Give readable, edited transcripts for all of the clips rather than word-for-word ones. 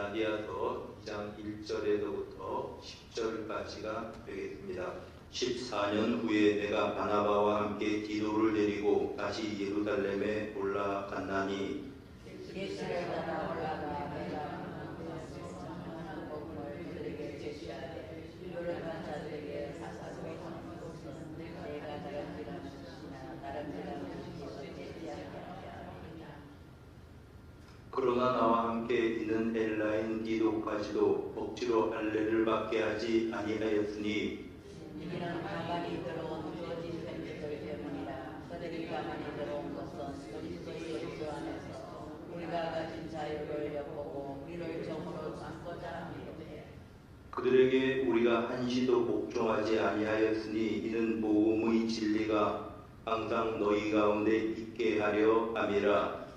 갈라디아서 2장 1절에서부터 10절까지가 되겠습니다. 14년 후에 내가 바나바와 함께 디도를 데리고 다시 예루살렘에 올라갔나니 그러나 나와 함께 있는 엘라인 디도까지도 억지로 할례를 받게 하지 아니하였으니 이는 가만히 들어온 주어진 편지들 때문이라. 그들이 가만히 들어온 것은 그리스도의 예수 안에서 우리가 가진 자유를 엿보고 우리를 정으로 삼고자 함이로되 그들에게 우리가 한시도 복종하지 아니하였으니 이는 복음의 진리가 항상 너희 가운데 있게 하려 함이라.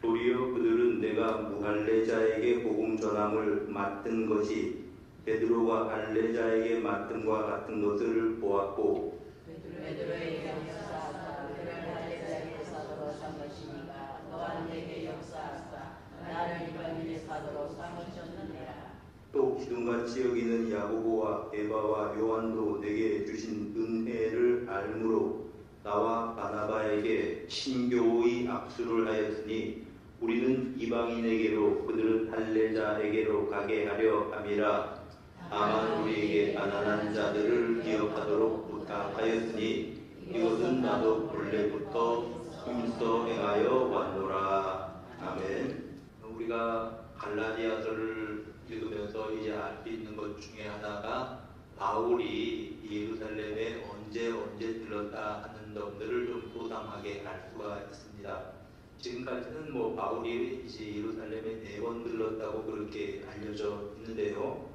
도리어 그들은 내가 무할례자에게 복음 전함을 맡은 것이 베드로가 할례자에게 맡음과 같은 것을 보았고 베드로의 역사하사 그를 할례자에게 사도로 삼 것이니가 또한 내게 역사하사 나를 이방인의 사도로 삼으셨느니라. 또 기둥같이 여기는 야고보와 에바와 요한도 내게 주신 은혜를 알므로 나와 바나바에게 신교의 악수를 하였으니 우리는 이방인에게로 그들은 할례자에게로 가게 하려 함이라. 다만 우리에게 가난한 자들을 기억하도록 부탁하였으니 이것은 나도 본래부터 힘써 행하여 왔노라. 아멘. 우리가 갈라디아서를 읽으면서 이제 알 수 있는 것 중에 하나가 바울이 예루살렘에 언제 들렀다 하는 점들을 좀 소상하게 알 수가 있습니다. 지금까지는 바울이 이제 예루살렘에 4번 들렀다고 그렇게 알려져 있는데요.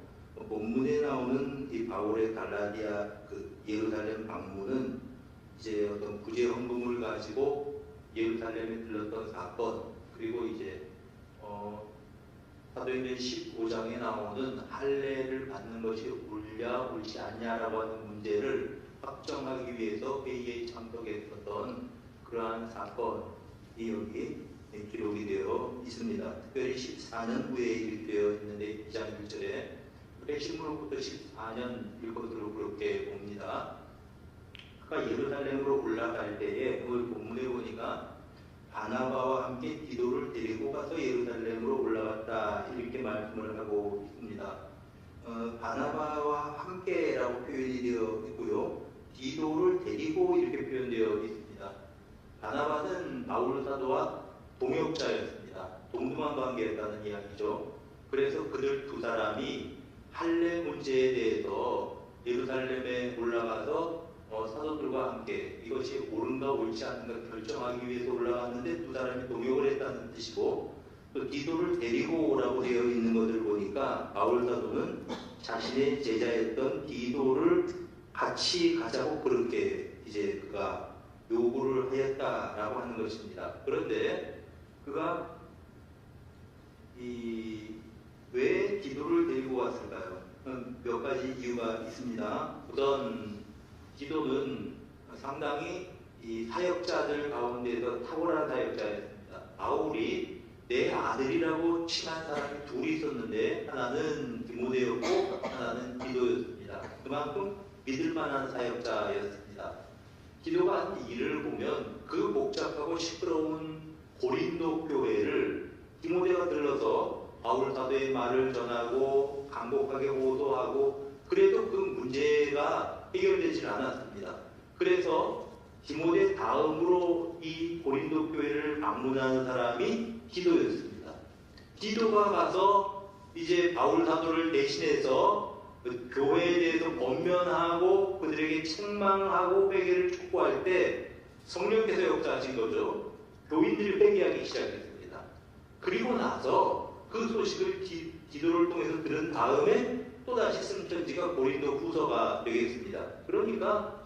본문에 나오는 이 바울의 갈라디아 예루살렘 방문은 이제 어떤 구제 헌금을 가지고 예루살렘에 들렀던 사건, 그리고 이제 사도행전 15장에 나오는 할례를 받는 것이 옳냐 옳지 않냐라고 하는 문제를 확정하기 위해서 회의에 참석했었던 그러한 사건이 여기 기록이 되어 있습니다. 특별히 14년 후에 기록되어 있는데 2장 1절에 핵심으로부터 14년일 것으로 그렇게 봅니다. 그가 예루살렘으로 올라갈 때에 오늘 본문에 보니까 바나바와 함께 디도를 데리고 가서 예루살렘으로 올라갔다 이렇게 말씀을 하고 있습니다. 바나바와 함께라고 표현이 되어 있고요. 디도를 데리고 이렇게 표현되어 있습니다. 바나바는 바울 사도와 동역자였습니다. 동등한 관계였다는 이야기죠. 그래서 그들 두 사람이 할례 문제에 대해서 예루살렘에 올라가서 사도들과 함께 이것이 옳은가 옳지 않은가 결정하기 위해서 올라갔는데 두 사람이 동역을 했다는 뜻이고, 또 디도를 데리고 오라고 되어 있는 것을 보니까 바울 사도는 자신의 제자였던 디도를 같이 가자고 그렇게 이제 그가 요구를 하였다라고 하는 것입니다. 그런데 그가 왜 디도를 데리고 왔을까요? 몇 가지 이유가 있습니다. 우선 디도는 상당히 이 사역자들 가운데서 탁월한 사역자였습니다. 바울이 내 아들이라고 칭한 사람이 둘이 있었는데 하나는 디모데였고 하나는 디도였습니다. 그만큼 믿을 만한 사역자였습니다. 디도가 한 일을 보면 그 복잡하고 시끄러운 고린도 교회를 디모데가 들러서 바울 사도의 말을 전하고 간곡하게 호소하고 그래도 그 문제가 해결되지 않았습니다. 그래서 디모데 다음으로 이 고린도 교회를 방문한 사람이 디도였습니다. 디도가 가서 이제 바울 사도를 대신해서 그 교회에 대해서 권면하고 그들에게 책망하고 회개를 촉구할 때 성령께서 역사하신 거죠. 교인들이 회개하기 시작했습니다. 그리고 나서 그 소식을 디도를 통해서 들은 다음에 또다시 쓴 편지가 고린도 후서가 되겠습니다. 그러니까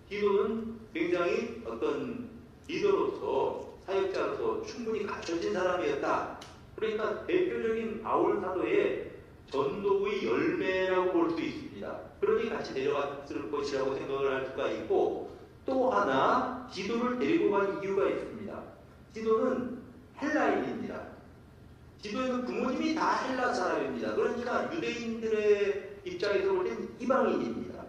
디도는 굉장히 어떤 리더로서 사역자로서 충분히 갖춰진 사람이었다. 그러니까 대표적인 바울 사도의 전도의 열매라고 볼 수 있습니다. 그러니 같이 데려갔을 것이라고 생각을 할 수가 있고, 또 하나 디도를 데리고 간 이유가 있습니다. 디도는 헬라인입니다. 디도는 부모님이 다 헬라 사람입니다. 그러니까 유대인들의 입장에서 볼 땐 이방인입니다.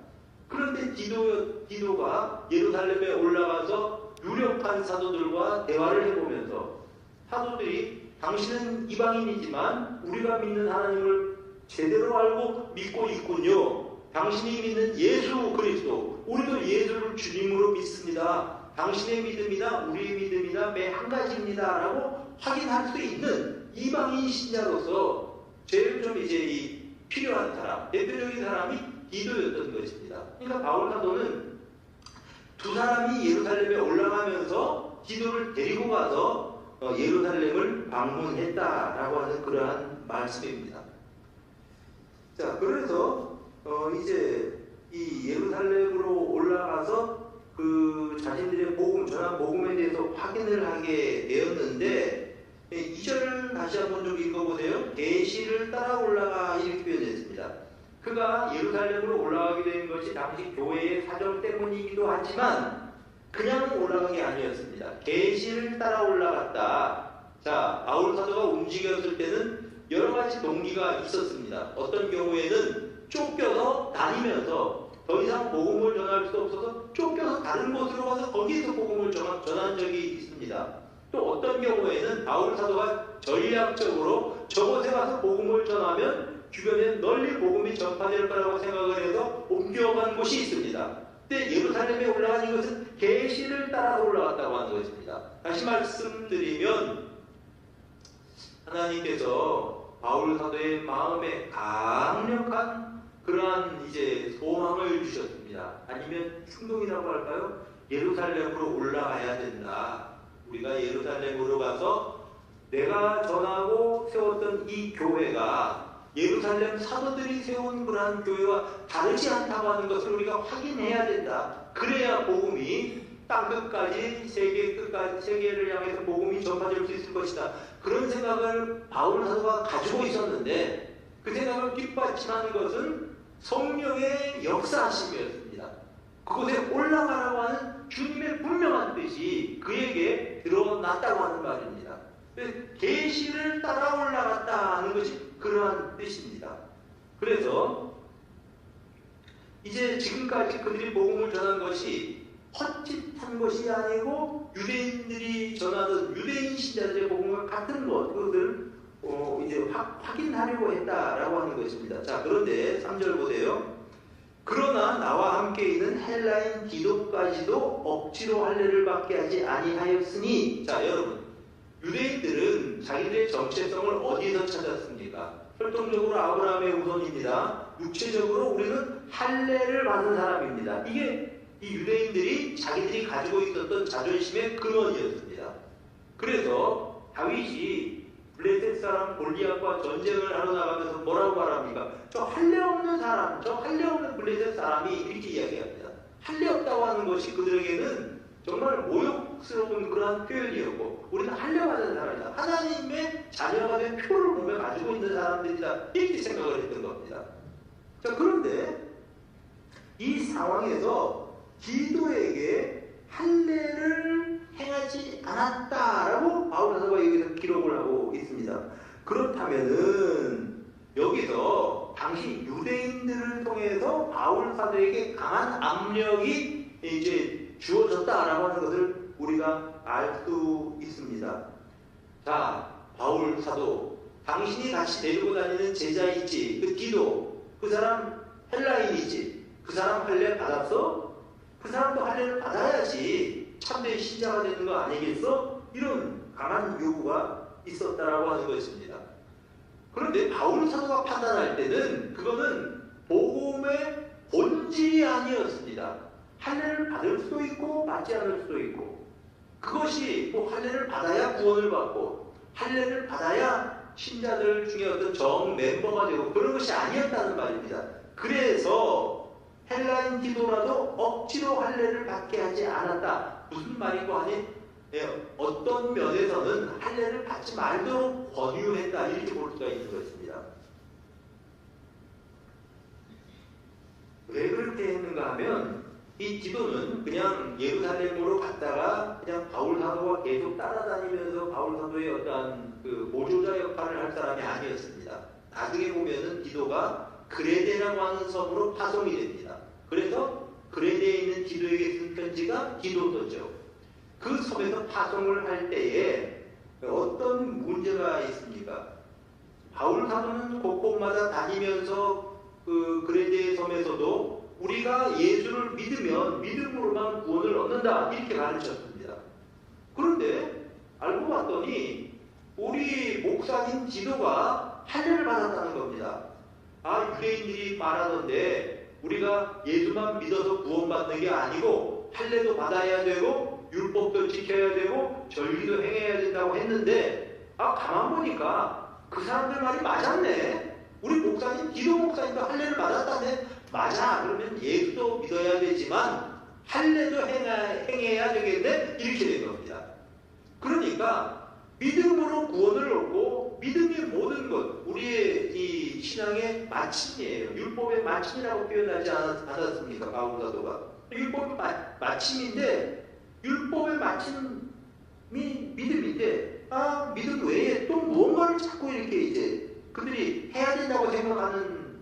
그런데 디도가 예루살렘에 올라가서 유력한 사도들과 대화를 해보면서, 사도들이 당신은 이방인이지만 우리가 믿는 하나님을 제대로 알고 믿고 있군요. 당신이 믿는 예수 그리스도, 우리도 예수를 주님으로 믿습니다. 당신의 믿음이나 우리의 믿음이나 매 한 가지입니다 라고 확인할 수 있는 이방인 신자로서 제일 좀 이제 필요한 사람, 대표적인 사람이 디도였던 것입니다. 그러니까 바울 사도는 두 사람이 예루살렘에 올라가면서 디도를 데리고 가서 예루살렘을 방문했다라고 하는 그러한 말씀입니다. 자, 그래서 이제 이 예루살렘으로 올라가서 그 자신들의 전한 복음에 대해서 확인을 하게 되었는데, 2절을 다시 한번 좀 읽어보세요. 계시를 따라 올라가, 이렇게 표현했습니다. 그가 예루살렘으로 올라가게 된 것이 당시 교회의 사정 때문이기도 하지만 그냥 올라간 게 아니었습니다. 계시를 따라 올라갔다. 자, 바울 사도가 움직였을 때는 여러 가지 동기가 있었습니다. 어떤 경우에는 쫓겨서 다니면서 더 이상 복음을 전할 수 없어서 쫓겨서 다른 곳으로 가서 거기에서 복음을 전한 적이 있습니다. 또 어떤 경우에는 바울 사도가 전략적으로 저곳에 가서 복음을 전하면 주변에 널리 복음이 전파될 거라고 생각을 해서 옮겨간 곳이 있습니다. 근데 예루살렘에 올라간 이것은 계시를 따라서 올라갔다고 하는 것입니다. 다시 말씀드리면 하나님께서 바울 사도의 마음에 강력한 그러한 이제 소망을 주셨습니다. 아니면 충동이라고 할까요? 예루살렘으로 올라가야 된다. 우리가 예루살렘으로 가서 내가 전하고 세웠던 이 교회가 예루살렘 사도들이 세운 그러한 교회와 다르지 않다고 하는 것을 우리가 확인해야 된다. 그래야 복음이 땅끝까지, 세계를 향해서 복음이 전파될 수 있을 것이다. 그런 생각을 바울 사도가 가지고 있었는데, 그 생각을 뒷받침하는 것은 성령의 역사하심이었습니다. 그곳에 올라가라고 하는 주님의 분명한 뜻이 그에게 드러났다고 하는 말입니다. 계시를 따라 올라갔다 하는 것이 그러한 뜻입니다. 그래서 이제 지금까지 그들이 복음을 전한 것이 헛짓한 것이 아니고 유대인들이 전하던 유대인 신자들의 복음과 같은 것, 그것을 이제 확인하려고 했다라고 하는 것입니다. 자, 그런데 3절 보세요. 그러나 나와 함께 있는 헬라인 디도까지도 억지로 할례를 받게 하지 아니하였으니, 자, 여러분, 유대인들은 자기들의 정체성을 어디에서 찾았습니까? 혈통적으로 아브라함의 후손입니다. 육체적으로 우리는 할례를 받은 사람입니다. 이게 이 유대인들이 자기들이 가지고 있었던 자존심의 근원이었습니다. 그래서 다윗이 블레셋 사람 골리앗과 전쟁을 하러 나가면서 뭐라고 말합니까? 저 할례 없는 사람, 저 할례 없는 블레셋 사람이 이렇게 이야기합니다. 할례 없다고 하는 것이 그들에게는 정말 모욕스러운 그러한 표현이었고, 우리는 할례 받은 사람이다. 하나님의 자녀가 된 표를 보며 가지고 있는 사람들이다. 이렇게 생각을 했던 겁니다. 자, 그런데 이 상황에서 디도에게 할례를 행하지 않았다라고 바울 사도가 여기서 기록을 하고 있습니다. 그렇다면은 여기서 당시 유대인들을 통해서 바울 사도에게 강한 압력이 이제 주어졌다라고 하는 것을 우리가 알 수 있습니다. 자, 바울 사도, 당신이 같이 데리고 다니는 제자 있지, 그 디도, 그 사람 헬라인이지, 그 사람 할례 받았어? 그 사람도 할례를 받아야지 참된 신자가 되는 거 아니겠어? 이런 강한 요구가 있었다라고 하는 것입니다. 그런데 바울 사도가 판단할 때는 그거는 복음의 본질이 아니었습니다. 할례를 받을 수도 있고 받지 않을 수도 있고, 그것이 뭐 할례를 받아야 구원을 받고 할례를 받아야 신자들 중에 어떤 정 멤버가 되고 그런 것이 아니었다는 말입니다. 그래서 헬라인 디도라도 억지로 할례를 받게 하지 않았다. 무슨 말이고 하니 어떤 면에서는 할례를 받지 말도록 권유했다, 이렇게 볼 수가 있는 것입니다. 하면 이 디도는 그냥 예루살렘으로 갔다가 그냥 바울 사도가 계속 따라다니면서 바울 사도의 어떠한 그 보조자 역할을 할 사람이 아니었습니다. 나중에 보면은 디도가 그레데라고 하는 섬으로 파송이 됩니다. 그래서 그레데에 있는 디도에게 쓴 편지가 디도서죠. 그 섬에서 파송을 할 때에 어떤 문제가 있습니까? 바울 사도는 곳곳마다 다니면서 그 그레데 섬에서도 우리가 예수를 믿으면 믿음으로만 구원을 얻는다 이렇게 가르쳤습니다. 그런데 알고 봤더니 우리 목사님 디도가 할례를 받았다는 겁니다. 아, 유대인들이 말하던데 우리가 예수만 믿어서 구원받는 게 아니고 할례도 받아야 되고 율법도 지켜야 되고 절기도 행해야 된다고 했는데 가만 보니까 그 사람들 말이 맞았네. 우리 목사님 디도 목사님도 할례를 받았다네. 맞아. 그러면 예수도 믿어야 되지만 할례도 행해야 되겠네. 이렇게 된 겁니다. 그러니까 믿음으로 구원을 얻고 믿음이 모든 것, 우리의 이 신앙의 마침이에요. 율법의 마침이라고 표현하지 않았습니까? 바울 사도가. 율법의 마침인데 율법의 마침이 믿음인데 믿음 외에 또 무언가를 자꾸 이렇게 이제 그들이 해야 된다고 생각하는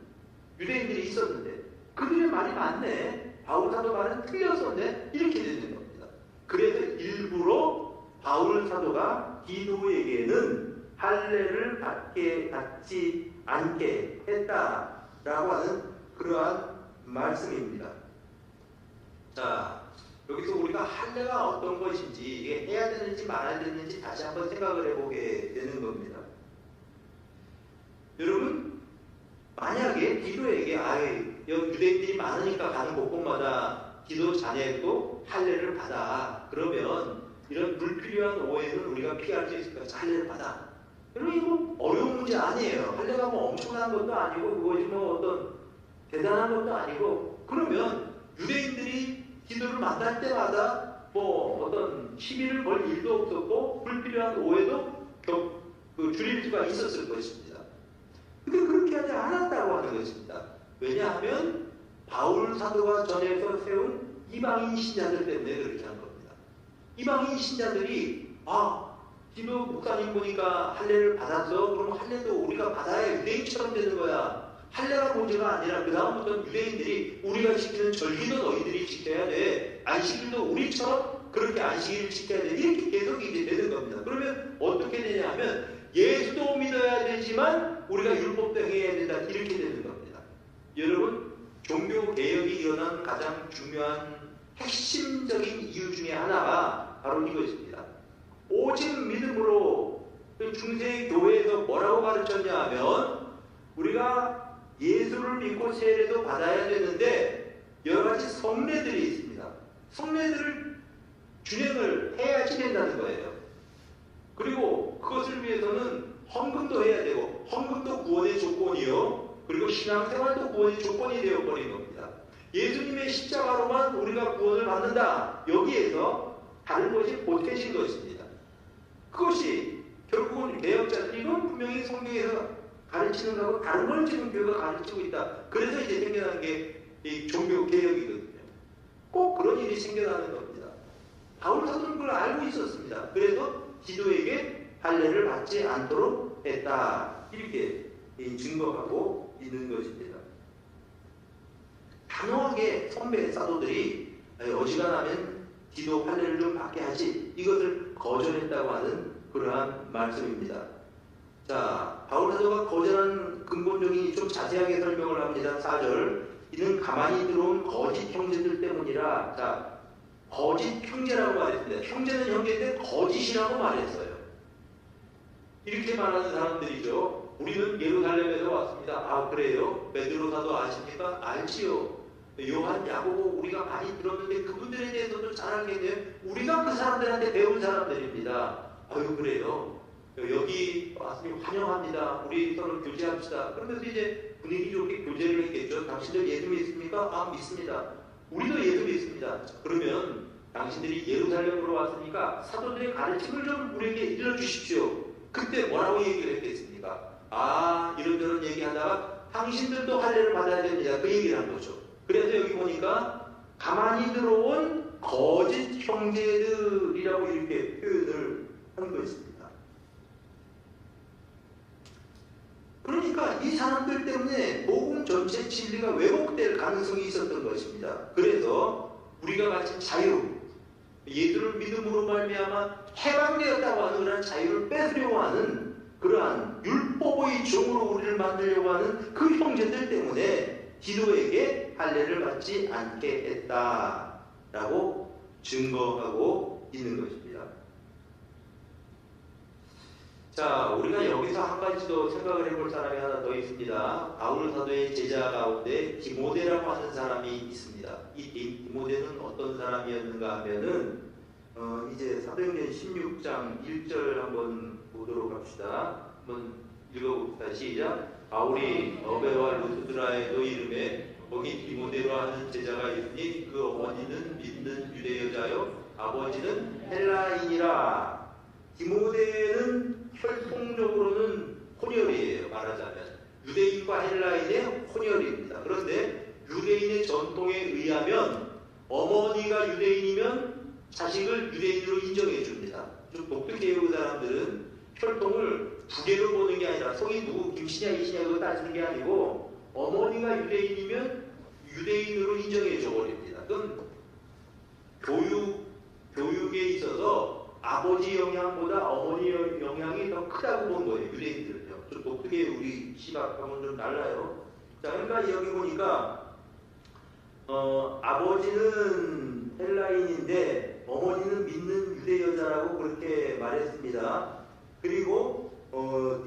유대인들이 있었는데 그들의 말이 맞네. 바울 사도 말은 틀렸었네. 이렇게 되는 겁니다. 그래서 일부러 바울 사도가 디도에게는 할례를 받지 않게 했다라고 하는 그러한 말씀입니다. 자, 여기서 우리가 할례가 어떤 것인지 이게 해야 되는지 말아야 되는지 다시 한번 생각을 해보게 되는 겁니다. 여러분, 만약에 디도에게 유대인들이 많으니까 가는 곳곳마다 디도 자네도 할례를 받아. 그러면 이런 불필요한 오해는 우리가 피할 수 있을까? 할례를 받아. 여러분, 이거 어려운 문제 아니에요. 할례가 뭐 엄청난 것도 아니고 그것이 뭐 어떤 대단한 것도 아니고 그러면 유대인들이 디도를 만날 때마다 뭐 어떤 시비를 걸 일도 없었고 불필요한 오해도 줄일 수가 있었을 것입니다. 근데 그렇게 하지 않았다고 하는 것입니다. 왜냐하면 바울 사도가 전에서 세운 이방인 신자들 때문에 그렇게 한 겁니다. 이방인 신자들이 디도 목사님 보니까 할례를 받았어. 그럼 할례도 우리가 받아야 유대인처럼 되는 거야. 할례가 문제가 아니라 그 다음부터는 유대인들이 우리가 지키는 절기도 너희들이 지켜야 돼. 안식일도 우리처럼 그렇게 안식일을 지켜야 돼. 이렇게 계속 이제 되는 겁니다. 그러면 어떻게 되냐 하면 예수도 믿어야 되지만 우리가 율법도 행해야 된다. 이렇게 되는 겁니다. 여러분, 종교개혁이 일어난 가장 중요한 핵심적인 이유 중에 하나가 바로 이것입니다. 오직 믿음으로 중세 교회에서 뭐라고 가르쳤냐 하면 우리가 예수를 믿고 세례도 받아야 되는데 여러 가지 성례들이 있습니다. 성례들을 준행을 해야지 된다는 거예요. 그리고 그것을 위해서는 헌금도 해야 되고 헌금도 구원의 조건이요. 그리고 신앙생활도 구원의 조건이 되어버린 겁니다. 예수님의 십자가로만 우리가 구원을 받는다. 여기에서 다른 것이 보태진 것입니다. 그것이 결국은 개혁자들 이건 분명히 성경에서 가르치는 거하고 다른 걸 지금 교회가 가르치고 있다. 그래서 이제 생겨난 게 이 종교 개혁이거든요. 꼭 그런 일이 생겨나는 겁니다. 바울 사도는 그걸 알고 있었습니다. 그래서 디도에게 할례를 받지 않도록 했다. 이렇게 증거하고 있는 것입니다. 단호하게 선배 사도들이 어지간하면 디도 할례를 좀 받게 하지 이것을 거절했다고 하는 그러한 말씀입니다. 자, 바울 사도가 거절한 근본적인 좀 자세하게 설명을 합니다. 4절. 이는 가만히 들어온 거짓 형제들 때문이라. 자, 거짓 형제라고 말했습니다. 형제는 형제인데 거짓이라고 말했어요. 이렇게 말하는 사람들이죠. 우리는 예루살렘에서 왔습니다. 그래요? 베드로 사도 아십니까? 알지요. 요한, 야고보 우리가 많이 들었는데 그분들에 대해서도 잘 알겠네요. 우리가 그 사람들한테 배운 사람들입니다. 그래요? 여기 왔으니 환영합니다. 우리 서로 교제합시다. 그러면서 이제 분위기 좋게 교제를 했겠죠. 당신들 예수 믿습니까? 믿습니다. 우리도 예수 믿습니다. 그러면 당신들이 예루살렘으로 왔으니까 사도들의 가르침을 좀 우리에게 일러주십시오. 그때 뭐라고 얘기를 했겠습니까? 이런저런 얘기하다가 당신들도 할례를 받아야 됩니다. 그 얘기를 한 거죠. 그래서 여기 보니까 가만히 들어온 거짓 형제들이라고 이렇게 표현을 한 것입니다. 그러니까 이 사람들 때문에 복음 전체 진리가 왜곡될 가능성이 있었던 것입니다. 그래서 우리가 가진 자유, 예수를 믿음으로 말미암아 해방되었다고 하는 그러한 자유를 뺏으려고 하는 그러한 율법의 종으로 우리를 만들려고 하는 그 형제들 때문에 디도에게 할례를 받지 않게 했다라고 증거하고 있는 것입니다. 자, 우리가 여기서 한 가지 더 생각을 해볼 사람이 하나 더 있습니다. 바울 사도의 제자 가운데 디모데라고 하는 사람이 있습니다. 이 디모데는 어떤 사람이었는가 하면은 이제 사도행전 16장 1절 한번 보도록 합시다. 한번 읽어봅시다. 시작. 바울이 어베와 루스드라에도 이름에 거기 디모데로 하는 제자가 있으니 그 어머니는 믿는 유대 여자요 아버지는 헬라인이라. 디모데는 혈통적으로는 혼혈이에요. 말하자면 유대인과 헬라인의 혼혈입니다. 그런데 유대인의 전통에 의하면 어머니가 유대인이면 자식을 유대인으로 인정해 줍니다. 좀 독특해요. 그 사람들은 혈통을 두 개로 보는 게 아니라 성이 누구 김씨냐 이씨냐 이거 따지는 게 아니고 어머니가 유대인이면 유대인으로 인정해 줘 버립니다. 그건 교육에 있어서 아버지 영향보다 어머니 영향이 더 크다고 본 거예요. 유대인들은요. 좀 독특해요. 우리 시각하고는 좀 달라요. 자, 그러니까 여기 보니까 아버지는 헬라인인데 어머니는 믿는 유대 여자라고 그렇게 말했습니다. 그리고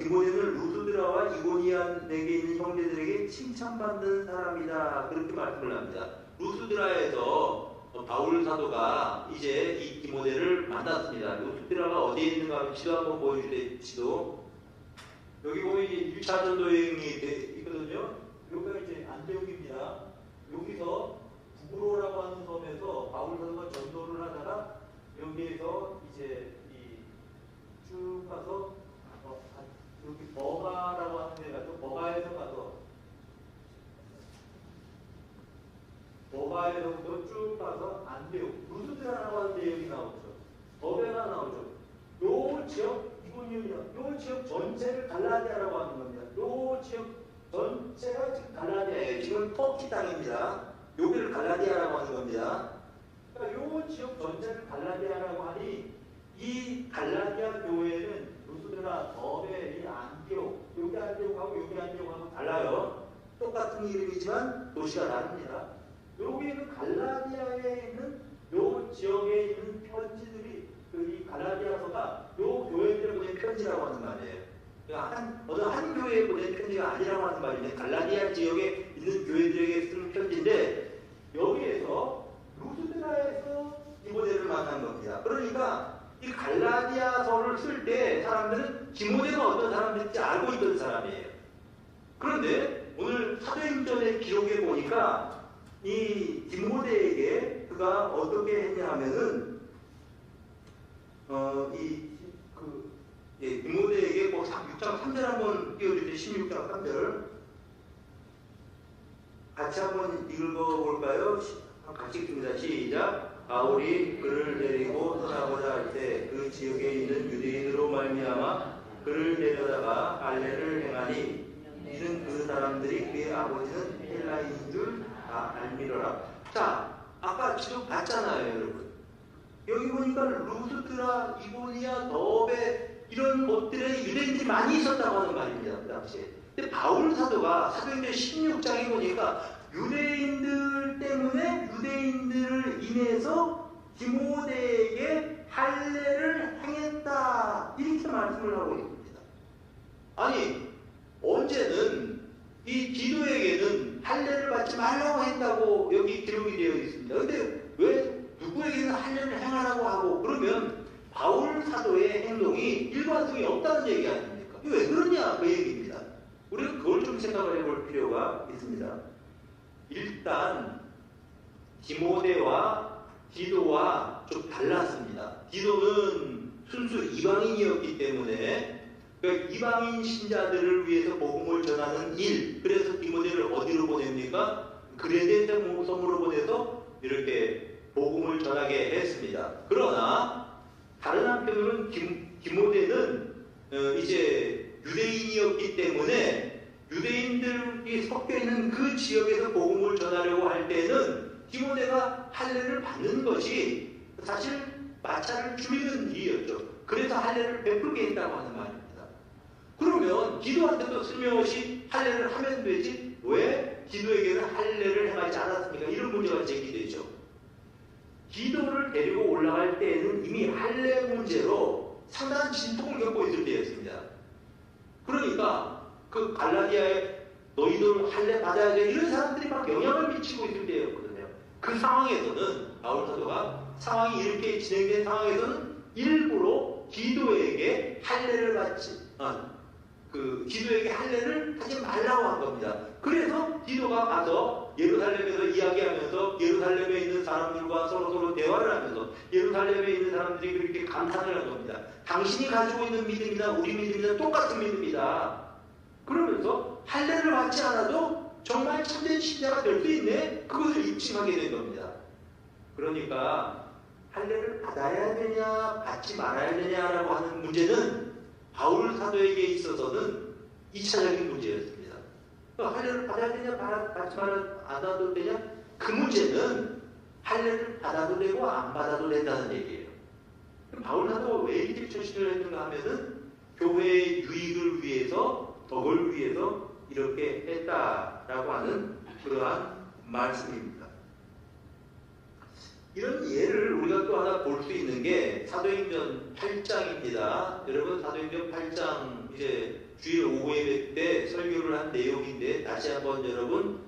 디모데는 루스드라와 이고니안에게 있는 형제들에게 칭찬받는 사람이다. 그렇게 말씀을 합니다. 루스드라에서 바울 사도가 이제 이 디모데를 만났습니다. 루스드라가 어디에 있는가 하면 지도 한번 보여주세요. 지도. 여기 보면 이제 1차 전도 여행이 있거든요. 여기가 이제 안디옥입니다. 여기서 구브로라고 하는 섬에서 바울 사도가 전도를 하다가 여기에서 이제 쭉 가서 여기 버가라고 하는 데 가서 버가에서 버가에서부터 쭉 가서 안디옥 루스드라라고 하는 데 여기 나오죠. 버베가 나오죠. 요 지역 이고니온이요. 요 지역 전체를 갈라디아라고 하는 겁니다. 요 지역 전체가 지금 갈라디아예요. 지금 터키 땅입니다. 여기를 갈라디아라고 하는 겁니다. 그러니까 요 지역 전체를 갈라디아라고 하니 이 갈라디아 교회는 루스드라, 더베, 이 안디옥, 여기 안디옥하고 여기 안디옥하고 달라요. 똑같은 이름이지만 도시가 다릅니다. 여기 있는 갈라디아에 있는 요 지역에 있는 편지들이 이 갈라디아서가 요 교회들에 보낸 편지라고 하는 말이에요. 그러니까 어느 한 교회에 보낸 편지가 아니라고 하는 말인데 갈라디아 지역에 있는 교회들에게 쓰는 편지인데 여기에서 루스드라에서 디모데를 만난 겁니다. 그러니까 이 갈라디아서를 쓸 때 사람들은 디모데가 어떤 사람인지 알고 있던 사람이에요. 그런데 오늘 사도행전의 기록에 보니까 이 디모데에게 그가 어떻게 했냐 하면은 디모데에게 6장 3절 한번 띄워주세요. 16장 3절 같이 한번 읽어볼까요? 같이 읽습니다. 시작. 바울이 그를 데리고 떠나고자 할 때 그 지역에 있는 유대인으로 말미암아 그를 데려다가 할례를 행하니 이는 그 사람들이 그의 아버지는 헬라인인 줄 다 알미러라. 자, 아까 지금 봤잖아요, 여러분. 여기 보니까 루스드라, 이고니아, 더베 이런 곳들에 유대인들이 많이 있었다고 하는 말입니다. 그 당시에. 근데 바울 사도가 사도행전 16장에 보니까 유대인들 때문에 유대인들을 인해서 디모데에게 할례를 행했다. 이렇게 말씀을 하고 있습니다. 아니, 언제는 이 디도에게는 할례를 받지 말라고 했다고 여기 기록이 되어 있습니다. 근데 왜 누구에게는 할례를 행하라고 하고 그러면 바울 사도의 행동이 일관성이 없다는 얘기 아닙니까? 왜 그러냐 그 얘기입니다. 우리는 그걸 좀 생각을 해볼 필요가 있습니다. 일단 디모데와 디도와 좀 달랐습니다. 디도는 순수 이방인이었기 때문에 그러니까 이방인 신자들을 위해서 복음을 전하는 일, 그래서 디모데를 어디로 보냅니까? 그레데 섬으로 보내서 이렇게 복음을 전하게 했습니다. 그러나 다른 한편으로는 디모데는 이제 유대인이었기 때문에 유대인들이 섞여 있는 그 지역에서 복음을 전하려고 할 때는 디모데가 할례를 받는 것이 사실 마찰을 줄이는 일이었죠. 그래서 할례를 베풀게 했다고 하는 말입니다. 그러면 기도한테도 슬며시 할례를 하면 되지 왜 기도에게는 할례를 행하지 않았습니까? 이런 문제가 제기되죠. 기도를 데리고 올라갈 때에는 이미 할례 문제로 상당한 진통을 겪고 있을 때였습니다. 그러니까 그 갈라디아에 너희들 할례 받아야 돼 이런 사람들이 막 영향을 미치고 있을 때였거든요. 그 상황에서는 바울 사도가 상황이 이렇게 진행된 상황에서는 일부러 기도에게 할례를 기도에게 할례를 하지 말라고 한 겁니다. 그래서 기도가 가서 예루살렘에서 이야기하면서 예루살렘에 있는 사람들과 서로 대화를 하면서 예루살렘에 있는 사람들이 그렇게 감탄을 한 겁니다. 당신이 가지고 있는 믿음이나 우리 믿음이나 똑같은 믿음이다. 그러면서 할례를 받지 않아도 정말 참된 신자가 될 수 있네. 그것을 입증하게 된 겁니다. 그러니까 할례를 받아야 되냐 받지 말아야 되냐라고 하는 문제는 바울 사도에게 있어서는 2차적인 문제였습니다. 할례를 받아야 되냐 받지 말아도 되냐 그 문제는 할례를 받아도 되고 안 받아도 된다는 얘기예요. 바울 사도가 왜 이렇게 처신을 했는가 하면은 교회의 유익을 위해서 덕을 위해서 이렇게 했다라고 하는 그러한 말씀입니다. 이런 예를 우리가 또 하나 볼 수 있는 게 사도행전 8장입니다. 여러분 사도행전 8장 이제 주일 오후 예배 때 설교를 한 내용인데 다시 한번 여러분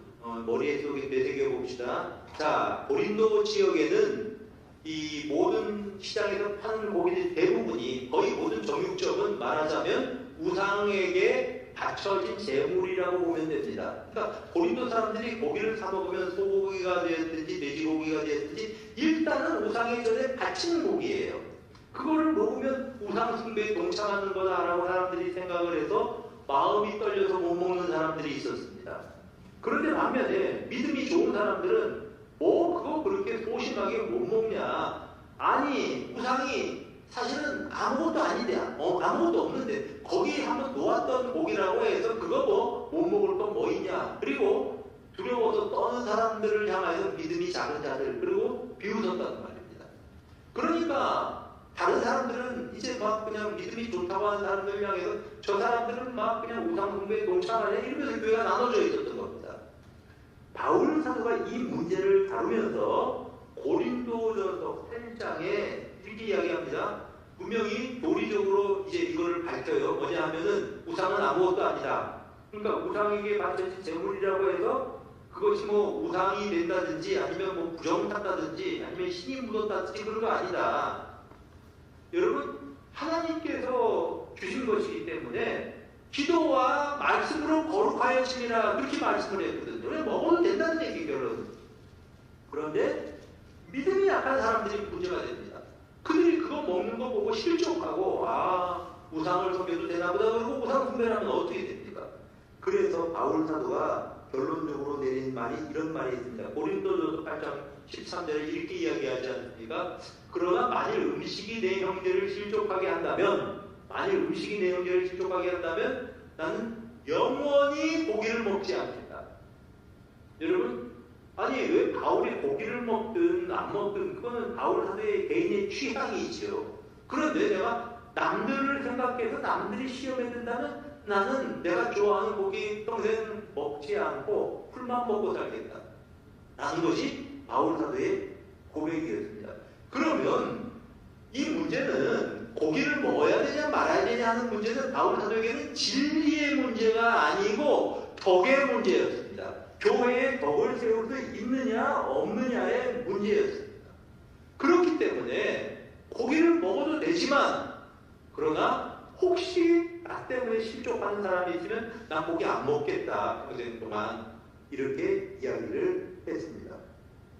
머리에 되새겨 봅시다. 자, 고린도 지역에는 이 모든 시장에서 파는 고기들 대부분이 거의 모든 정육점은 말하자면 우상에게 바쳐진 재물이라고 보면 됩니다. 그러니까 고린도 사람들이 고기를 사 먹으면 소고기가 되었든지 돼지고기가 되었든지 일단은 우상의 전에 바치는 고기예요. 그거를 먹으면 우상 숭배에 동참하는 거다라고 사람들이 생각을 해서 마음이 떨려서 못 먹는 사람들이 있었습니다. 그런데 반면에 믿음이 좋은 사람들은 그거 그렇게 소심하게 못 먹냐? 아니 우상이 사실은 아무것도 아닌데 아무것도 없는데 거기에 한번 놓았던 고기라고 해서 그거 못 먹을 건 뭐 있냐? 그리고 두려워서 떠는 사람들을 향하여서 믿음이 작은 자들 그리고 비웃었다는 말입니다. 그러니까 다른 사람들은 이제 막 그냥 믿음이 좋다고 하는 사람들을 향해서 저 사람들은 막 그냥 우상 숭배에 동참하냐 이러면서 교회가 나눠져 있었던 겁니다. 바울 사도가 이 문제를 다루면서 고린도전서 8장에 이렇게 이야기합니다. 분명히 도리적으로 이제 이거를 밝혀요. 뭐냐 하면은 우상은 아무것도 아니다. 그러니까 우상에게 바쳐진 재물이라고 해서 그것이 뭐 우상이 된다든지 아니면 뭐 부정탔다든지 아니면 신이 묻었다든지 그런 거 아니다. 여러분 하나님께서 주신 것이기 때문에 기도와 말씀으로 거룩하여짐이라 그렇게 말씀을 했거든요. 먹어도 된다는 얘기 결론. 그런데 믿음이 약한 사람들이 문제가 됩니다. 그들이 그거 먹는 거 보고 실족하고 우상을 섬겨도 되나보다 그러고 우상 숭배를 하면 어떻게 됩니까? 그래서 바울 사도가 결론적으로 내린 말이 이런 말이 있습니다. 고린도전서 8장 13절에 이렇게 이야기하지 않습니까? 그러나 만일 음식이 내 형제를 실족하게 한다면 나는 영원히 고기를 먹지 않겠다. 여러분 아니 왜 바울이 고기를 먹든 안 먹든 그거는 바울 사도의 개인의 취향이지요. 그런데 내가 남들을 생각해서 남들이 시험에 든다면 나는 내가 좋아하는 고기 평생 먹지 않고 풀만 먹고 살겠다 라는 것이 바울 사도의 고백이었습니다. 그러면 이 문제는 고기를 먹어야 되냐 말아야 되냐 하는 문제는 바울 사도에게는 진리의 문제가 아니고 덕의 문제였습니다. 교회에 덕을 세울 수 있느냐 없느냐의 문제였습니다. 그렇기 때문에 고기를 먹어도 되지만 그러나 혹시 나 때문에 실족하는 사람이 있으면 난 고기 안 먹겠다. 평생 동안 이렇게 이야기를 했습니다.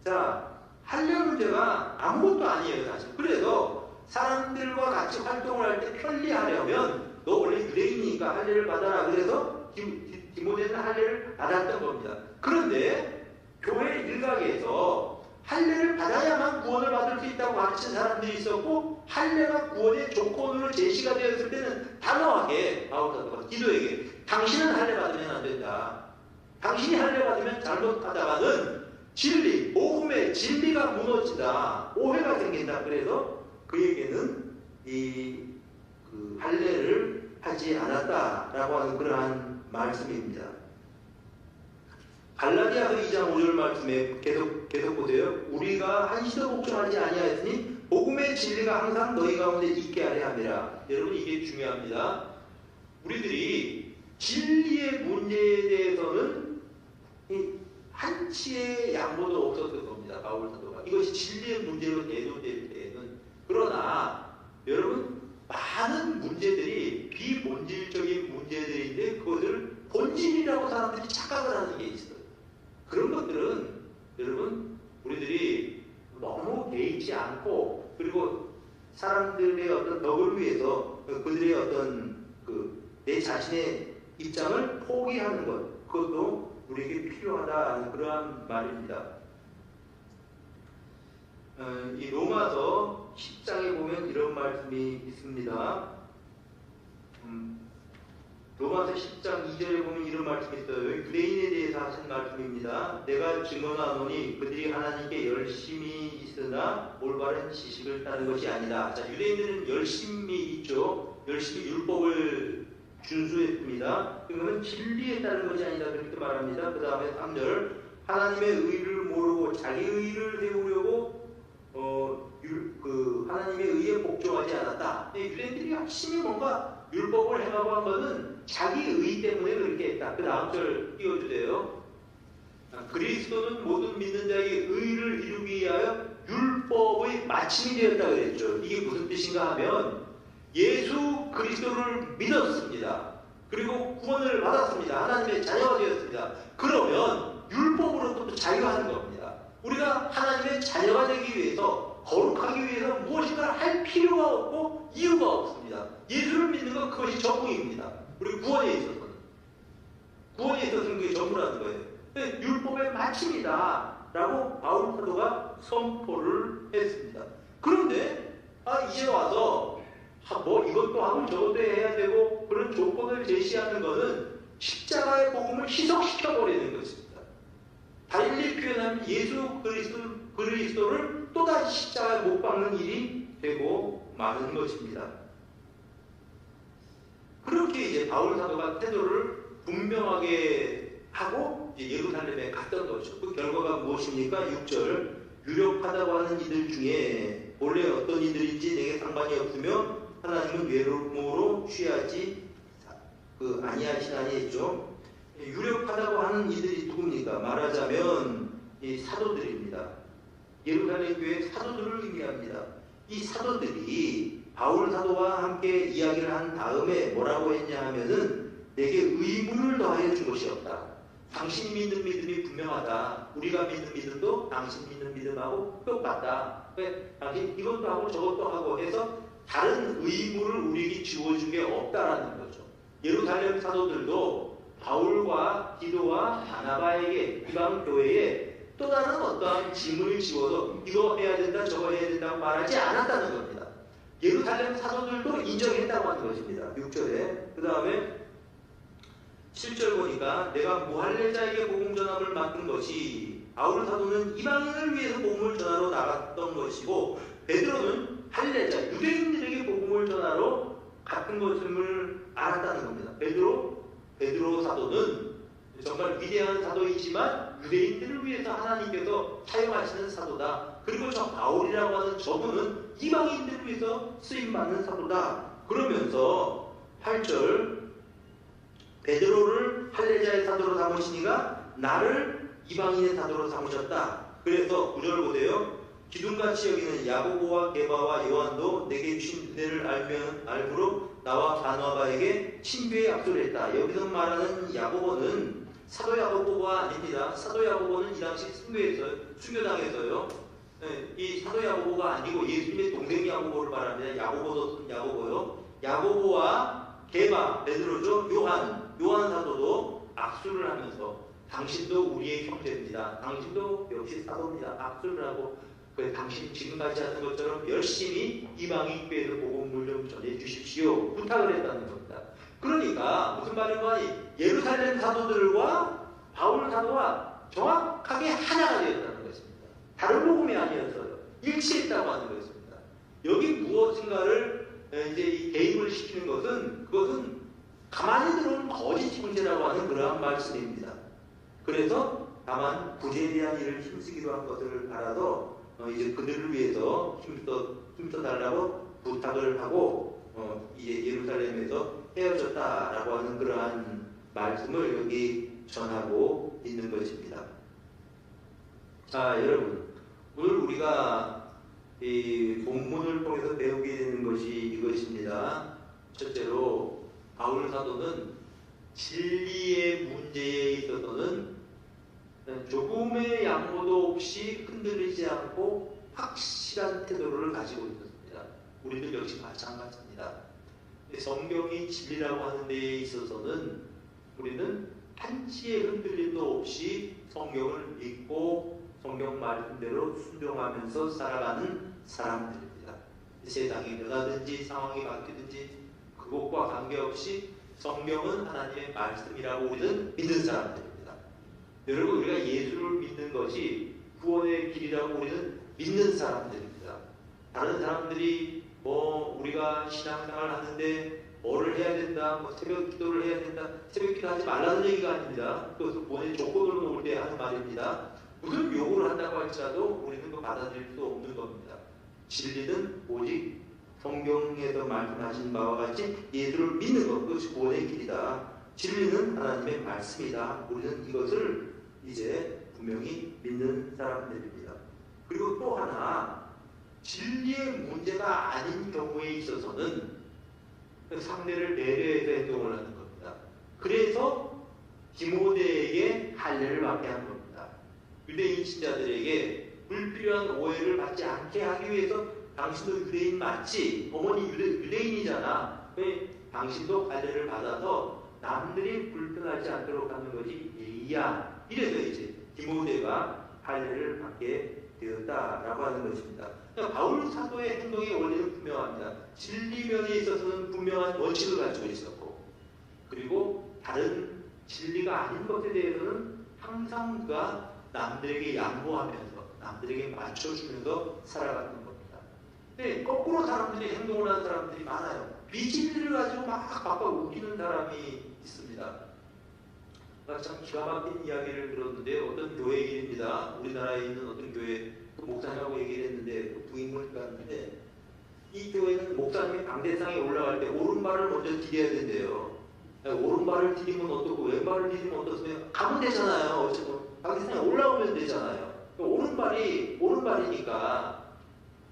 자, 할례 문제가 아무것도 아니에요 사실. 그래서 사람들과 같이 활동을 할 때 편리하려면 너 원래 유대인이니까 할례를 받아라. 그래서 디모데는 할례를 받았던 겁니다. 그런데 교회 일각에서 할례를 받아야만 구원을 받을 수 있다고 가르친 사람들이 있었고, 할례가 구원의 조건으로 제시가 되었을 때는 단호하게 바울 사도가 디도에게 당신은 할례 받으면 안 된다. 당신이 할례 받으면 잘못하다가는 진리, 복음의 진리가 무너지다. 오해가 생긴다. 그래서 그에게는 그 할례를 하지 않았다라고 하는 그러한 말씀입니다. 갈라디아서 2장 5절 말씀에 계속 보세요. 우리가 한시도 복종하지 아니하였으니 복음의 진리가 항상 너희 가운데 있게 하려 함이라. 여러분, 이게 중요합니다. 우리들이 진리의 문제에 대해서는 한치의 양보도 없었을 겁니다. 바울 사도가. 이것이 진리의 문제로 대두될 때에는. 그러나 여러분, 많은 문제들이 비본질적인 문제들인데 그것을 본질이라고 사람들이 착각을 하는 게 있어요. 그런 것들은 여러분, 우리들이 너무 개의치 않고, 그리고 사람들의 어떤 덕을 위해서 그들의 어떤 내 자신의 입장을 포기하는 것, 그것도 우리에게 필요하다는 그러한 말입니다. 이 로마서 10장에 보면 이런 말씀이 있습니다. 로마서 10장 2절에 보면 이런 말씀이 있어요. 유대인에 대해서 하신 말씀입니다. 내가 증언하노니 그들이 하나님께 열심히 있으나 올바른 지식을 따른 것이 아니다. 자, 유대인들은 열심히 있죠. 열심히 율법을 준수했습니다. 그러면 진리에 따른 것이 아니다. 그렇게 말합니다. 그 다음에 3절, 하나님의 의를 모르고 자기 의를 세우려고 하나님의 의에 복종하지 않았다. 유대인들이 열심히 뭔가 율법을 행하고 한 것은 자기 의 때문에 그렇게 했다. 그 다음 절 띄워주세요. 그리스도는 모든 믿는 자에게 의를 이루기 위하여 율법의 마침이 되었다 그랬죠. 이게 무슨 뜻인가 하면 예수 그리스도를 믿었습니다. 그리고 구원을 받았습니다. 하나님의 자녀가 되었습니다. 그러면 율법으로부터 자유하는 겁니다. 우리가 하나님의 자녀가 되기 위해서, 거룩하기 위해서 무엇인가 할 필요가 없고 이유가 없습니다. 예수를 믿는 건 그것이 전부입니다. 우리 구원에 있어서는 그게 전부라는 거예요. 율법의 마침이다 라고 바울 사도가 선포를 했습니다. 그런데 이제 와서 이것도 하고 저것도 해야 되고 그런 조건을 제시하는 것은 십자가의 복음을 희석시켜버리는 것입니다. 달리 표현하면 예수 그리스도를 또다시 십자가에 못 박는 일이 되고 마는 것입니다. 그렇게 이제 바울 사도가 태도를 분명하게 하고 이제 예루살렘에 갔던 거죠. 그 결과가 무엇입니까? 6절, 유력하다고 하는 이들 중에 본래 어떤 이들인지 내게 상관이 없으며 하나님은 외로움으로 취하지 아니하시나니 했죠. 유력하다고 하는 이들이 누굽니까? 말하자면 이 사도들입니다. 예루살렘 교회 사도들을 의미합니다. 이 사도들이 바울 사도와 함께 이야기를 한 다음에 뭐라고 했냐 하면은 내게 의무를 더하여 준 것이 없다. 당신이 믿는 믿음이 분명하다. 우리가 믿는 믿음도 당신 믿는 믿음하고 똑같다. 당신 이것도 하고 저것도 하고 해서 다른 의무를 우리에게 지워준 게 없다라는 거죠. 예루살렘 사도들도 바울과 디도와 바나바에게 이방 교회에 또 다른 어떠한 짐을 지워서 이거 해야 된다 저거 해야 된다고 말하지 않았다는 겁니다. 예루살렘 사도들도 인정했다고 하는 것입니다. 6절에. 그 다음에 7절 보니까 내가 무할례자에게 복음 전함을 맡은 것이, 바울 사도는 이방인을 위해서 복음을 전하러 나갔던 것이고 베드로는 할례자 유대인들에게 복음을 전하러 갔던 것임을 알았다는 겁니다. 베드로 사도는 정말 위대한 사도이지만 유대인들을 위해서 하나님께서 사용하시는 사도다. 그리고 저 바울이라고 하는 저분은 이방인들을 위해서 쓰임받는 사도다. 그러면서 8절 베드로를 할례자의 사도로 삼으시니가 나를 이방인의 사도로 삼으셨다. 그래서 9절 보세요. 기둥같이 여기는 야고보와 게바와 요한도 내게 주신 은혜를 알므로 나와 바나바에게 친교에 약속을 했다. 여기서 말하는 야고보는 사도 야고보가 아닙니다. 사도 야고보는 이 당시 순교당에서요. 이 사도 야고보가 아니고 예수님의 동생 야고보를 말합니다. 야고보도 야고보요. 야고보와 게바, 베드로죠. 요한 사도도 악수를 하면서 당신도 우리의 형제입니다. 당신도 역시 사도입니다. 박수를 하고 당신 지금까지 하는 것처럼 열심히 이방인 교회에서 복음을 좀 전해 주십시오. 부탁을 했다는 겁니다. 그러니까 무슨 말인가, 예루살렘 사도들과 바울 사도와 정확하게 하나가 되었다는 것입니다. 다른 복음이 아니었어요. 일치했다고 하는 것입니다. 여기 무엇인가를 이제 이 개입을 시키는 그것은 가만히 들어온 거짓 형제라고 하는 그러한 말씀입니다. 그래서 다만 구제에 대한 일을 힘쓰기로 한 것을 바라서 이제 그들을 위해서 힘써달라고 부탁을 하고 이제 예루살렘에서 헤어졌다라고 하는 그러한 말씀을 여기 전하고 있는 것입니다. 자, 여러분, 오늘 우리가 이 본문을 통해서 배우게 되는 것이 이것입니다. 첫째로 바울 사도는 진리의 문제에 있어서는 조금의 양보도 없이 흔들리지 않고 확실한 태도를 가지고 있었습니다. 우리들 역시 마찬가지입니다. 성경이 진리라고 하는 데에 있어서는 우리는 한치의 흔들림도 없이 성경을 믿고 성경 말씀대로 순종하면서 살아가는 사람들입니다. 세상이 변하든지 상황이 바뀌든지 그것과 관계없이 성경은 하나님의 말씀이라고 우리는 믿는 사람들입니다. 여러분, 우리가 예수를 믿는 것이 구원의 길이라고 우리는 믿는 사람들입니다. 다른 사람들이 우리가 신앙생활을 하는데 뭐를 해야 된다, 새벽 기도를 해야 된다, 새벽 기도 하지 말라는 얘기가 아닙니다. 그것을 구원의 조건으로 놓을 때 하는 말입니다. 무슨 요구를 한다고 할지라도 우리는 그거 받아들일 수 없는 겁니다. 진리는 오직 성경에서 말씀하신 바와 같이 예수를 믿는 것, 그것이 구원의 길이다. 진리는 하나님의 말씀이다. 우리는 이것을 이제 분명히 믿는 사람들입니다. 그리고 또 하나, 진리의 문제가 아닌 경우에 있어서는 상대를 배려해서 행동을 하는 겁니다. 그래서 디모데에게 할례를 받게 한 겁니다. 유대인 신자들에게 불필요한 오해를 받지 않게 하기 위해서 당신도 유대인 맞지? 어머니 유대인이잖아. 당신도 할례를 받아서 남들이 불편하지 않도록 하는 것이 예의야. 이래서 이제 디모데가 할례를 받게 되었다라고 하는 것입니다. 그러니까 바울 사도의 행동의 원리는 분명합니다. 진리면에 있어서는 분명한 원칙을 가지고 있었고, 그리고 다른 진리가 아닌 것에 대해서는 항상 그가 남들에게 양보하면서 남들에게 맞춰주면서 살아가는 겁니다. 근데 거꾸로 사람들이 행동을 하는 사람들이 많아요. 비진리를 가지고 막 바꿔 웃기는 사람이 있습니다. 참 기가 막힌 이야기를 들었는데, 어떤 교회 일입니다. 우리나라에 있는 어떤 교회 목사님하고 얘기를 했는데, 부인을 갔는데, 이 교회는 목사님이 강대상에 올라갈 때 오른발을 먼저 디뎌야 된대요. 오른발을 디디면 어떻고 왼발을 디디면 어떻으면 가면 되잖아요. 어쨌든 강대상에 올라오면 되잖아요. 오른발이니까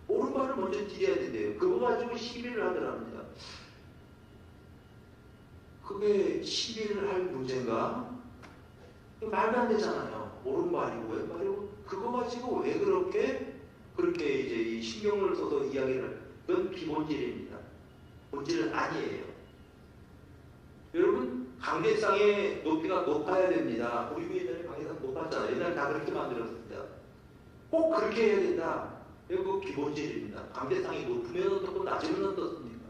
오른발을 먼저 디뎌야 된대요. 그거 가지고 시비를 하더랍니다. 그게 시비를 할 문제인가? 말도 안 되잖아요. 오른발이고 왼발이고 그거 가지고 왜 그렇게 이제 이 신경을 써서 이야기를, 그건 비본질입니다. 본질은 아니에요. 여러분, 강대상의 높이가 높아야 됩니다. 우리 옛날에 강대상 높았잖아요. 옛날에 다 그렇게 만들었습니다. 꼭 그렇게 해야 된다. 이거 기본질입니다. 강대상이 높으면 어떻고 낮으면 어떻습니까?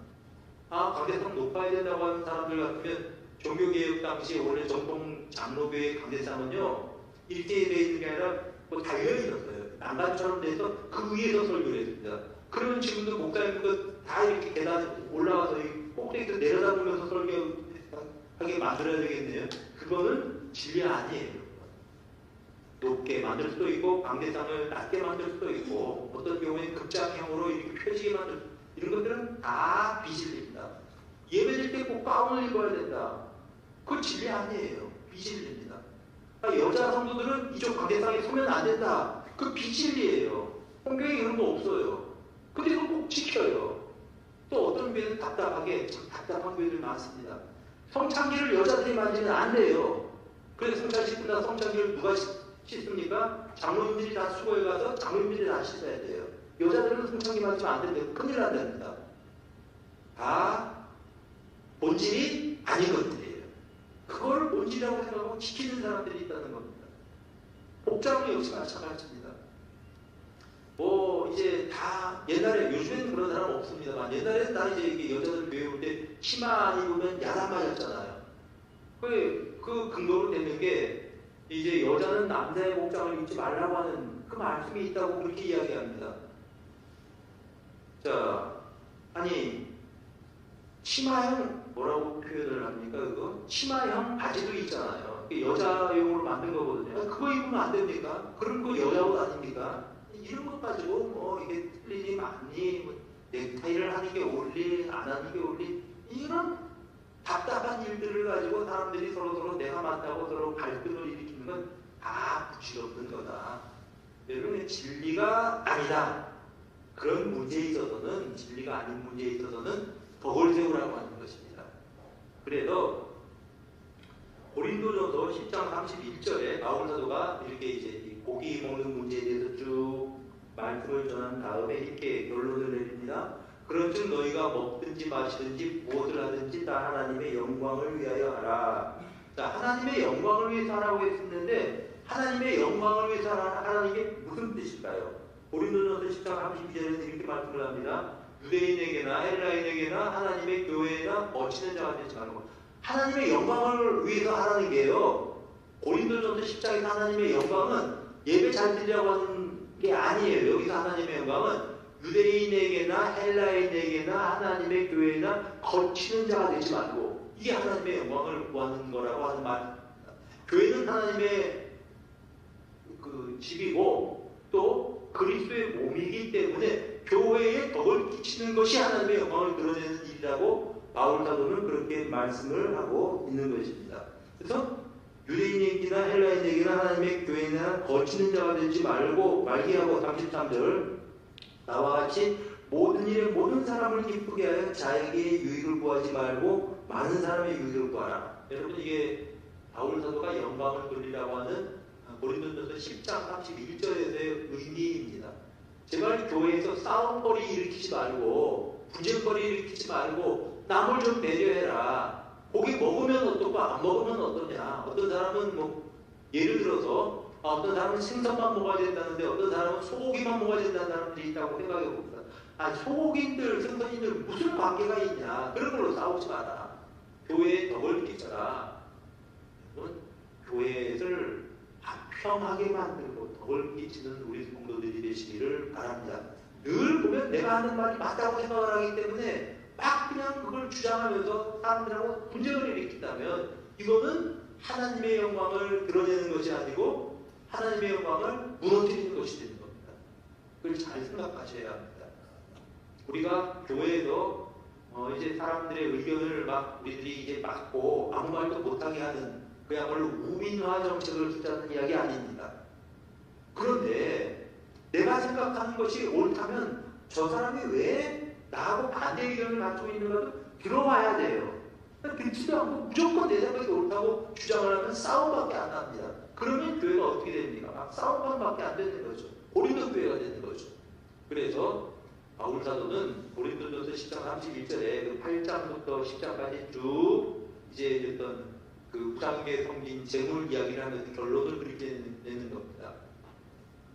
강대상 높아야 된다고 하는 사람들 같으면 종교개혁 당시 원래 전통 장로교의 강대상은요, 이렇게 되어 있는 게 아니라 다 열려있었어요. 난간처럼 돼서 그 위에서 설교를 했습니다. 그러면 지금도 목사님들 다 이렇게 계단 올라와서 꼭대기에서 내려다보면서 설교하게 만들어야 되겠네요. 그거는 진리 아니에요. 높게 만들 수도 있고 강대상을 낮게 만들 수도 있고 어떤 경우에는 극장형으로 이렇게 펴지게 만들, 이런 것들은 다 비진리입니다. 예배드릴 때 꼭 가운을 입어야 된다. 그건 진리 아니에요. 비진리입니다. 여자 성도들은 이쪽 강대상에 서면 안 된다. 그 비진리예요. 성경에 이런 거 없어요. 근데 이걸 꼭 지켜요. 또 어떤 교회는 답답한 교회들 많습니다. 성찬기를 여자들이 만지면 안 돼요. 그래서 성찬식보다 성찬기를 누가 씻습니까? 장로님들이 다 수고해 가서 장로님들이 다 씻어야 돼요. 여자들은 성찬기 만지면 안 된대요. 큰일 난답니다. 다 본질이 아닌 것들이에요. 그걸 본질이라고 생각하고 지키는 사람들이 있다는 겁니다. 복장도 역시 마찬가지입니다. 뭐 이제 다 옛날에, 요즘에는 그런 사람 없습니다만 옛날에는 다 이제 이게 여자들 교회 올 때 치마 안 입으면 야단 맞았잖아요. 그 근거로 되는 게 이제 여자는 남자의 복장을 입지 말라고 하는 그 말씀이 있다고 그렇게 이야기합니다. 자, 아니 치마형 뭐라고 표현을 합니까? 그거 치마형 바지도 있잖아요. 여자용으로 만든 거거든요. 그거 입으면 안 됩니까? 그럼 그 여자 옷 아닙니까? 이런 것 가지고 뭐 이게 틀리니 맞니, 뭐 넥타이를 하는 게 옳니 안 하는 게 옳니, 이런 답답한 일들을 가지고 사람들이 서로 내가 맞다고 서로 갈등을 일으키는 건 다 부질없는 거다. 여러분, 진리가 아니다. 그런 문제에 있어서는, 진리가 아닌 문제에 있어서는 덕을 세우라고 하는 것입니다. 그래서 고린도전서 10장 31절에 바울 사도가 이렇게 이제 고기 먹는 문제에 대해서 쭉 말씀을 전한 다음에 이렇게 결론을 내립니다. 그런즉 너희가 먹든지 마시든지 무엇을 하든지 다 하나님의 영광을 위하여 하라. 자, 하나님의 영광을 위해서 하라고 했었는데 하나님의 영광을 위해서 하라는 게 무슨 뜻일까요? 고린도전서 10장 32절에는 이렇게 말씀을 합니다. 유대인에게나 헬라인에게나 하나님의 교회나 거치는 자가 되지 말고, 하나님의 영광을 위해서 하라는 게요, 고린도전서 10장에서 하나님의 영광은 예배 잘 드리라고 하는 게 아니에요. 여기서 하나님의 영광은 유대인에게나 헬라인에게나 하나님의 교회나 거치는 자가 되지 말고, 이게 하나님의 영광을 구하는 거라고 하는 말입니다. 교회는 하나님의 그 집이고 또 그리스도의 몸이기 때문에 교회에 덕을 끼치는 것이 하나님의 영광을 드러내는 일이라고 바울 사도는 그렇게 말씀을 하고 있는 것입니다. 그래서 유대인에게나 헬라인에게나 하나님의 교회나 거치는 자가 되지 말게 하고 33절 나와 같이 모든 일에 모든 사람을 기쁘게 하여 자에게 유익을 구하지 말고 많은 사람의 유익을 구하라. 여러분, 이게 바울 사도가 영광을 돌리라고 하는 고린도전서 10장 31절에서의 의미입니다. 제발 교회에서 싸움거리 일으키지 말고 분쟁거리 일으키지 말고 남을 좀 배려해라. 고기 먹으면 어떻고 안 먹으면 어떠냐. 어떤 사람은 뭐 예를 들어서 어떤 사람은 생선만 먹어야 된다는데 어떤 사람은 소고기만 먹어야 된다는 사람들이 있다고 생각해 봅니다. 소고기인들 생선인들 무슨 관계가 있냐. 그런 걸로 싸우지 마라. 교회에 덕을 끼쳐라. 교회를 평하게 만들고 덕을 끼치는 우리 성도들이 되시기를 바랍니다. 늘 보면 내가 하는 말이 맞다고 생각을 하기 때문에 막 그냥 그걸 주장하면서 사람들하고 분쟁을 일으킨다면 이거는 하나님의 영광을 드러내는 것이 아니고 하나님의 영광을 무너뜨리는 것이 되는 겁니다. 그걸 잘 생각하셔야 합니다. 우리가 교회에서 이제 사람들의 의견을 막 우리들이 이제 막고 아무 말도 못하게 하는 그야말로 우민화 정책을 쓰자는 이야기 아닙니다. 그런데 내가 생각하는 것이 옳다면 저 사람이 왜 나하고 반대 의견을 가지고 있는가도 들어봐야 돼요. 듣지도 않고 무조건 내 생각이 옳다고 주장을 하면 싸움밖에 안 납니다. 그러면 교회가 어떻게 됩니까? 막 싸움밖에 안 되는 거죠. 고린도 교회가 되는 거죠. 그래서 바울 사도는 고린도전서 10장 31절에 그 8장부터 10장까지 쭉 이제 어떤 그 우상계 섬긴 재물 이야기를 하면서 결론을 그렇게 내는 겁니다.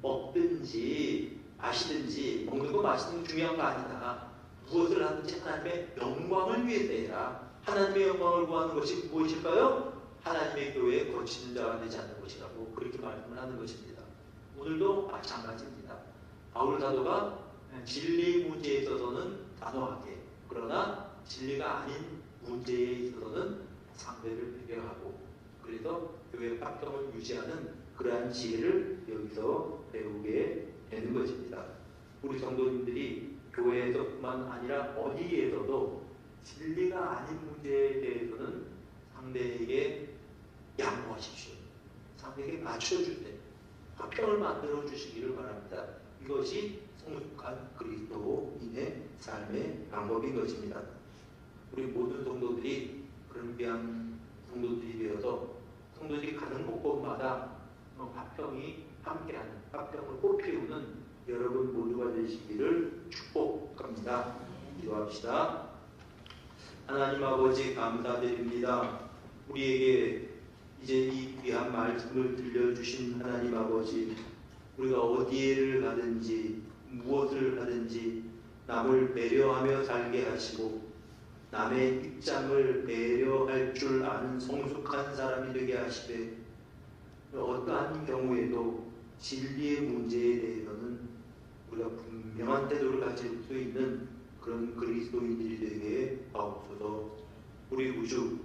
먹든지 마시든지 먹는 거 마시는 거 중요한 거 아니다. 무엇을 하든지 하나님의 영광을 위해서 해라. 하나님의 영광을 구하는 것이 무엇일까요? 하나님의 교회에 거치는 자가 되지 않는 것이라고 그렇게 말씀을 하는 것입니다. 오늘도 마찬가지입니다. 바울 사도가 진리 문제에 있어서는 단호하게, 그러나 진리가 아닌 문제에 있어서는 상대를 배려하고, 그래서 교회 합평을 유지하는 그러한 지혜를 여기서 배우게 되는 것입니다. 우리 성도님들이 교회에서뿐만 아니라 어디에서도 진리가 아닌 문제에 대해서는 상대에게 양보하십시오. 상대에게 맞춰줄 때 합평을 만들어 주시기를 바랍니다. 이것이 성숙한 그리스도인의 삶의 방법인 것입니다. 우리 모든 성도들이 그런 귀한 성도들이 되어서 성도들이 가는 곳곳마다 화평이 함께하는, 화평을 꽃피우는 여러분 모두가 되시기를 축복합니다. 기도합시다. 하나님 아버지 감사드립니다. 우리에게 이제 이 귀한 말씀을 들려주신 하나님 아버지, 우리가 어디에를 가든지 무엇을 하든지 남을 배려하며 살게 하시고 남의 입장을 배려할 줄 아는 성숙한 사람이 되게 하시되, 어떠한 경우에도 진리의 문제에 대해서는 우리가 분명한 태도를 가질 수 있는 그런 그리스도인들이 되게 하옵소서. 우리 우주